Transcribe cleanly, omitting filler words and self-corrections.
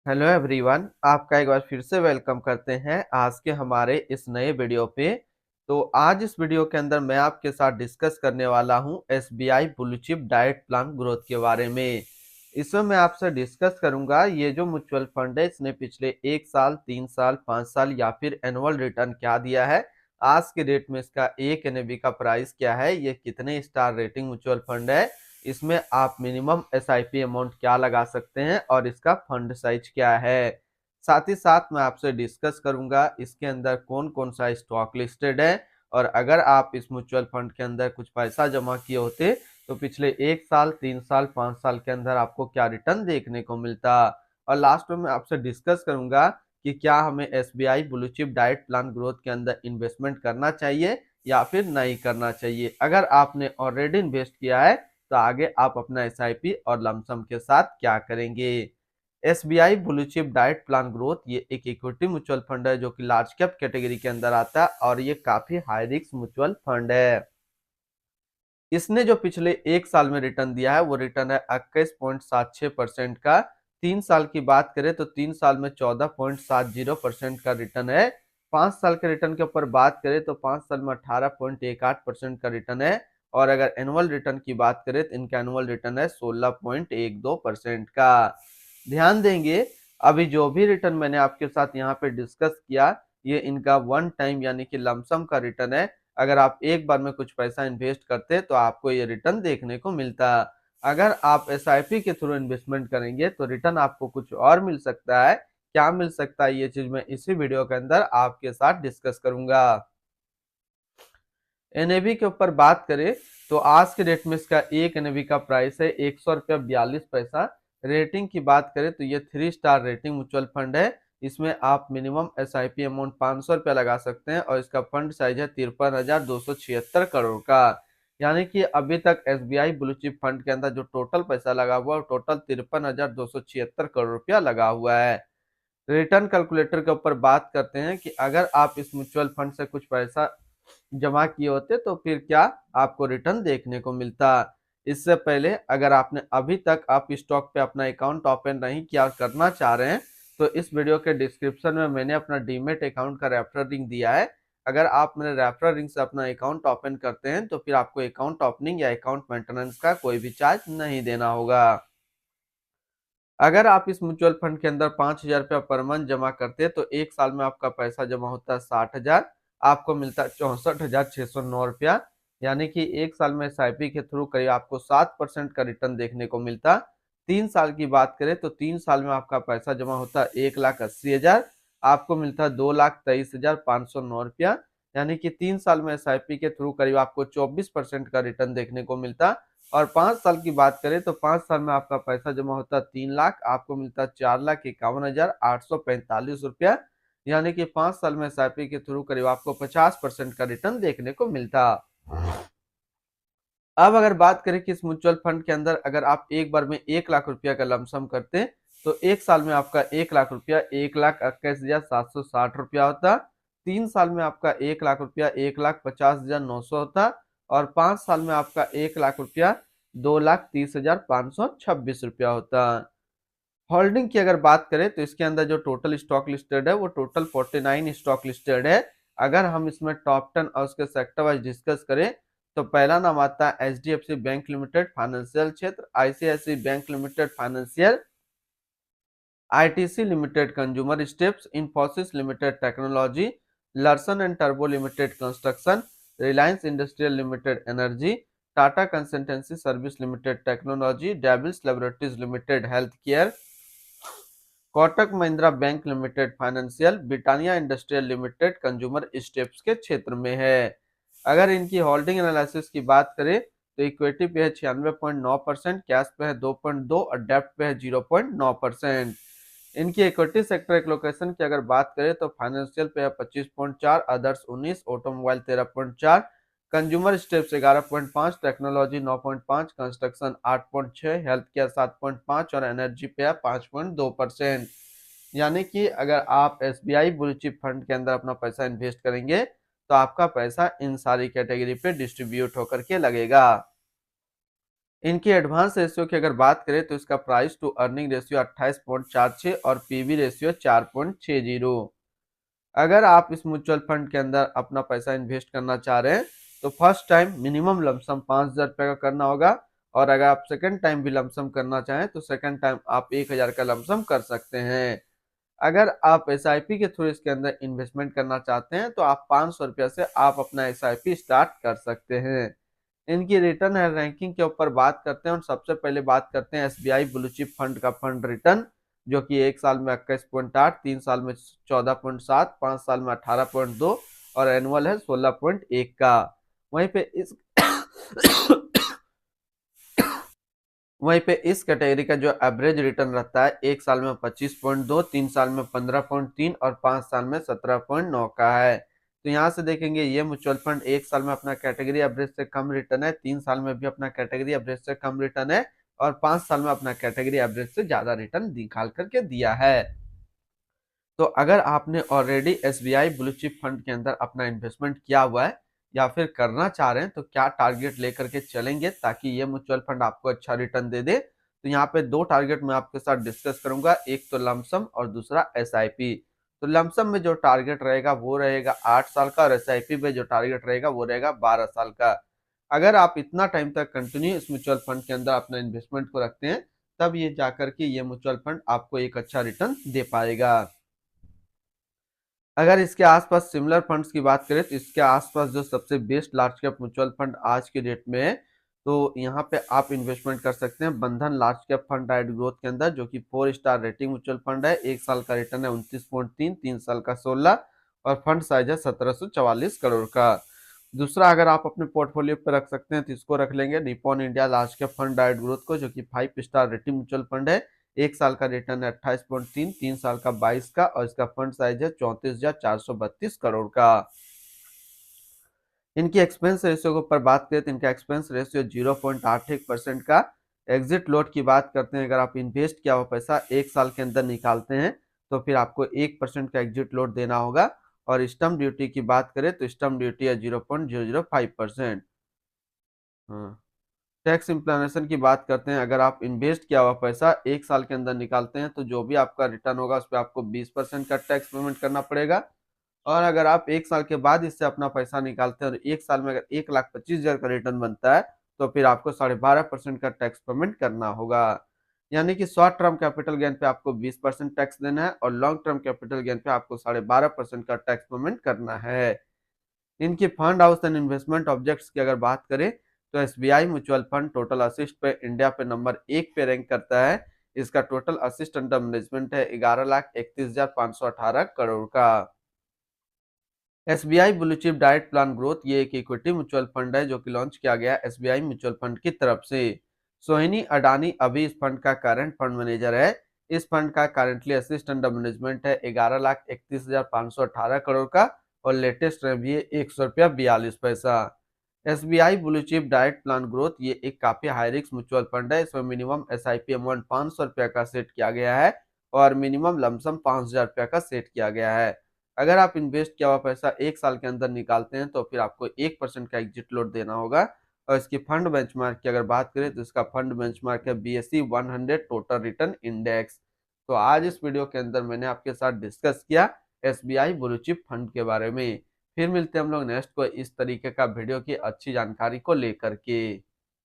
Hello everyone, आपका एक बार फिर से वेलकम करते हैं आज के हमारे इस नए वीडियो पे। तो आज इस वीडियो के अंदर मैं आपके साथ डिस्कस करने वाला हूं SBI blue chip diet plan growth के बारे में। इसमें मैं आपसे डिस्कस करूंगा ये जो म्यूचुअल फंड है इसने पिछले 1 साल, 3 साल, 5 साल या फिर एनुअल रिटर्न क्या दिया है, आज के डेट में इसका एक एनएबी का प्राइस क्या है, ये कितने स्टार रेटिंग म्यूचुअल फंड है, इसमें आप मिनिमम एसआईपी अमाउंट क्या लगा सकते हैं और इसका फंड साइज क्या है। साथ ही साथ मैं आपसे डिस्कस करूंगा इसके अंदर कौन कौन सा स्टॉक लिस्टेड है, और अगर आप इस म्यूचुअल फंड के अंदर कुछ पैसा जमा किए होते तो पिछले 1 साल, 3 साल, 5 साल के अंदर आपको क्या रिटर्न देखने को मिलता। और लास्ट में मैं आपसे डिस्कस करूंगा कि क्या हमें SBI blue chip diet plan growth के अंदर इन्वेस्टमेंट करना चाहिए या फिर नहीं करना चाहिए। अगर आपने ऑलरेडी इन्वेस्ट किया है तो आगे आप अपना एसआईपी और लमसम के साथ क्या करेंगे। SBI blue chip diet plan growth ये एक इक्विटी म्यूचुअल फंड है जो कि लार्ज कैप कैटेगरी के अंदर आता है और ये काफी हाई रिस्क म्यूचुअल फंड है। इसने जो पिछले 1 साल में रिटर्न दिया है वो रिटर्न है 21.76% का। 3 साल की बात करें तो 3 साल में 14.70% का रिटर्न है। 5 साल के रिटर्न के ऊपर बात करें तो 5 साल में 18.18% का रिटर्न है। और अगर एनुअल रिटर्न की बात करें तो इनका एनुअल रिटर्न है 16.12% का। ध्यान देंगे, अभी जो भी रिटर्न मैंने आपके साथ यहाँ पे डिस्कस किया ये इनका वन टाइम यानी कि लमसम का रिटर्न है। अगर आप एक बार में कुछ पैसा इन्वेस्ट करते तो आपको ये रिटर्न देखने को मिलता। अगर आप एसआईपी के थ्रू इन्वेस्टमेंट करेंगे तो रिटर्न आपको कुछ और मिल सकता है। क्या मिल सकता है ये चीज मैं इसी वीडियो के अंदर आपके साथ डिस्कस करूंगा। एनएबी के ऊपर बात करें तो आज के डेट में इसका एक एनएबी का प्राइस है 100 रुपया 42 पैसा। रेटिंग की बात करें तो ये 3 स्टार रेटिंग म्यूचुअल फंड है। इसमें आप मिनिमम एसआईपी अमाउंट 500 रुपया लगा सकते हैं और इसका फंड साइज है 53,276 करोड़ का। यानी कि अभी तक एसबीआई ब्लू चिप फंड के अंदर जो टोटल पैसा लगा हुआ है टोटल 53,276 करोड़ रुपया लगा हुआ है। रिटर्न कैलकुलेटर के ऊपर बात करते हैं कि अगर आप इस म्यूचुअल फंड से कुछ पैसा जमा किए होते तो फिर क्या आपको रिटर्न देखने को मिलता। इससे पहले अगर आपने अभी तक आप स्टॉक पे अपना अकाउंट ओपन नहीं किया करना चाह रहे हैं तो इस वीडियो के डिस्क्रिप्शन में मैंने अपना डीमेट अकाउंट का रेफरल लिंक दिया है। अगर आप मेरे रेफरल लिंक से अपना अकाउंट ओपन करते हैं तो फिर आपको अकाउंट ओपनिंग या अकाउंट मेंटेनेंस का कोई भी चार्ज नहीं देना होगा। अगर आप इस म्यूचुअल फंड के अंदर 5,000 रुपया पर मंथ जमा करते हैं तो एक साल में आपका पैसा जमा होता है 60,000, आपको मिलता है 64,609 रुपया। यानी कि एक साल में एसआईपी के थ्रू करीब आपको 7% का रिटर्न देखने को मिलता। 3 साल की बात करें तो 3 साल में आपका पैसा जमा होता है 1,80,000, आपको मिलता है 2,23,509 रुपया। यानी कि 3 साल में एसआईपी के थ्रू करीब आपको 24% का रिटर्न देखने को मिलता। और 5 साल की बात करें तो 5 साल में आपका पैसा जमा होता है 3 लाख, आपको मिलता है 4,51,845 रुपया। यानी कि 5 साल में एसआईपी के थ्रू करीब आपको 50% का रिटर्न देखने को मिलता। अब अगर बात करें कि इस म्यूचुअल फंड के अंदर अगर आप एक बार में 1 लाख रुपया का लमसम करते हैं तो एक साल में आपका 1 लाख रुपया 1,21,760 रुपया होता। 3 साल में आपका 1 लाख रुपया 1,50,900 होता। और 5 साल में आपका 1 लाख रुपया 2,30,526 रुपया होता। होल्डिंग की अगर बात करें तो इसके अंदर जो टोटल स्टॉक लिस्टेड है वो टोटल 49 स्टॉक लिस्टेड है। अगर हम इसमें टॉप 10 और उसके सेक्टर वाइज डिस्कस करें तो पहला नाम आता है एचडीएफसी बैंक लिमिटेड फाइनेंशियल क्षेत्र, ICICI bank limited financial, ITC limited consumer steps, Infosys limited technology, Larsen and टर्बो limited construction, Reliance industrial limited energy, Tata consultancy service limited technology, डेविल्स laboratories limited health care, Kotak Mahindra bank limited financial, Britannia industrial limited consumer steps के क्षेत्र में है। अगर इनकी holding analysis की बात करें तो इक्विटी पे है 96.9%, कैश पे है 2.2 और डेप्ट पे है 0.9%। इनकी इक्विटी सेक्टर एलोकेशन की अगर बात करें तो फाइनेंशियल पे है 25.4, others 19, automobile 13.4, consumer steps 11.5, technology 9.5, construction 8.6, health care 7.5 और एनर्जी पे है 5.2%। यानी कि अगर आप एसबीआई ब्लू चिप फंड के अंदर अपना पैसा इन्वेस्ट करेंगे तो आपका पैसा इन सारी कैटेगरी पे डिस्ट्रीब्यूट होकर के लगेगा। इनकी एडवांस रेशियो की अगर बात करें तो इसका प्राइस टू अर्निंग रेशियो 28.46 और पीवी रेशियो 4.60। अगर आप इस म्यूचुअल फंड के अंदर अपना पैसा इन्वेस्ट करना चाह रहे हैं तो फर्स्ट टाइम मिनिमम लमसम 5,000 रुपये का करना होगा, और अगर आप सेकंड टाइम भी लमसम करना चाहें तो सेकंड टाइम आप 1,000 का लमसम कर सकते हैं। अगर आप एसआईपी के थ्रू इसके अंदर इन्वेस्टमेंट करना चाहते हैं तो आप 500 रुपये से आप अपना एसआईपी स्टार्ट कर सकते हैं। इनकी रिटर्न है रैंकिंग के ऊपर बात करते हैं, और सबसे पहले बात करते हैं एसबीआई ब्लू चिप फंड का फंड रिटर्न, जो कि 1 साल में 21.8, 3 साल में 14.7, 5 साल में 18.2 और एनुअल है 16.1 का। वहीं पे इस वहीं पे इस कैटेगरी का जो एवरेज रिटर्न रहता है 1 साल में 25.2, 3 साल में 15.3 और 5 साल में 17.9 का है। तो यहाँ से देखेंगे ये म्यूचुअल फंड 1 साल में अपना कैटेगरी एवरेज से कम रिटर्न है, 3 साल में भी अपना कैटेगरी एवरेज से कम रिटर्न है, और 5 साल में अपना कैटेगरी एवरेज से ज्यादा रिटर्न निकाल करके दिया है। तो अगर आपने already SBI blue chip fund के अंदर अपना इन्वेस्टमेंट किया हुआ है या फिर करना चाह रहे हैं तो क्या टारगेट लेकर के चलेंगे ताकि ये म्यूचुअल फंड आपको अच्छा रिटर्न दे दे, तो यहाँ पे 2 टारगेट मैं आपके साथ डिस्कस करूंगा, एक तो लमसम और दूसरा एसआईपी। तो लमसम में जो टारगेट रहेगा वो रहेगा 8 साल का, और एसआईपी में जो टारगेट रहेगा वो रहेगा 12 साल का। अगर आप इतना टाइम तक कंटिन्यू इस म्यूचुअल फंड के अंदर अपना इन्वेस्टमेंट को रखते हैं तब ये जाकर के ये म्यूचुअल फंड आपको एक अच्छा रिटर्न दे पाएगा। अगर इसके आसपास सिमिलर फंड्स की बात करें तो इसके आसपास जो सबसे best large cap mutual fund आज के डेट में है, तो यहाँ पे आप इन्वेस्टमेंट कर सकते हैं बंधन large cap fund diet growth के अंदर, जो कि 4 स्टार रेटिंग म्यूचुअल फंड है। 1 साल का रिटर्न है 29.3, 3 साल का 16 और फंड साइज है 1744 करोड़ का। दूसरा अगर आप अपने पोर्टफोलियो पे रख सकते हैं तो इसको रख लेंगे Nippon India large cap fund diet growth को, जो कि 5 स्टार रेटिंग म्यूचुअल फंड है। 1 साल का रिटर्न है 28.3, 3 साल का 22 का, और इसका फंड साइज है 34,432 करोड़ का। इनकी एक्सपेंस रेशियो के ऊपर बात करें तो इनका एक्सपेंस रेशियो 0.81% का। एग्जिट लोड की बात करते हैं, अगर आप इन्वेस्ट किया हुआ पैसा 1 साल के अंदर निकालते हैं तो फिर आपको 1% का एग्जिट लोड देना होगा। और स्टम्प ड्यूटी की बात करें तो स्टम्प ड्यूटी है 0.005%। टैक्स इम्प्लानेशन की बात करते हैं, अगर आप इन्वेस्ट किया हुआ पैसा 1 साल के अंदर निकालते हैं तो जो भी आपका रिटर्न होगा उस पर आपको 20% का टैक्स पेमेंट करना पड़ेगा। और अगर आप 1 साल के बाद इससे अपना पैसा निकालते हैं और 1 साल में अगर 1,25,000 का रिटर्न बनता है तो फिर आपको 12.5% का टैक्स पेमेंट करना होगा। यानी कि शॉर्ट टर्म कैपिटल गेन पे आपको 20% टैक्स देना है और लॉन्ग टर्म कैपिटल गेन पे आपको 12.5% का टैक्स पेमेंट करना है। इनकी fund house and investment objects की अगर बात करें तो SBI mutual fund total assist पे इंडिया पे नंबर 1 पे रैंक करता है। इसका टोटल असिस्ट अंडर मैनेजमेंट है 11,31,518 करोड़ का। SBI blue chip diet plan growth ये एक इक्विटी म्यूचुअल फंड है जो कि लॉन्च किया गया एसबीआई म्यूचुअल फंड की तरफ से। सोहिनी अडानी अभी इस फंड का करंट फंड मैनेजर है। इस फंड का करंटली असिस्ट अंडर मैनेजमेंट है 11,31,518 करोड़ का, और लेटेस्ट रेवेन्यू 100 रुपया 42 पैसा। SBI blue chip diet plan growth ये एक काफी हाई रिस्क म्यूचुअल फंड है। इसमें मिनिमम एसआईपी अमाउंट 500 रुपया का सेट किया गया है और मिनिमम लमसम 5,000 रुपया का सेट किया गया है। अगर आप इन्वेस्ट किया हुआ पैसा 1 साल के अंदर निकालते हैं तो फिर आपको 1% का एग्जिट लोड देना होगा। और इसकी फंड बेंचमार्क की अगर बात करें तो इसका फंड बेंचमार्क है बीएसई 100 टोटल रिटर्न इंडेक्स। तो आज इस वीडियो के अंदर मैंने आपके साथ डिस्कस किया एसबीआई ब्लू चिप फंड के बारे में। फिर मिलते हैं हम लोग नेक्स्ट को इस तरीके का वीडियो की अच्छी जानकारी को लेकर के।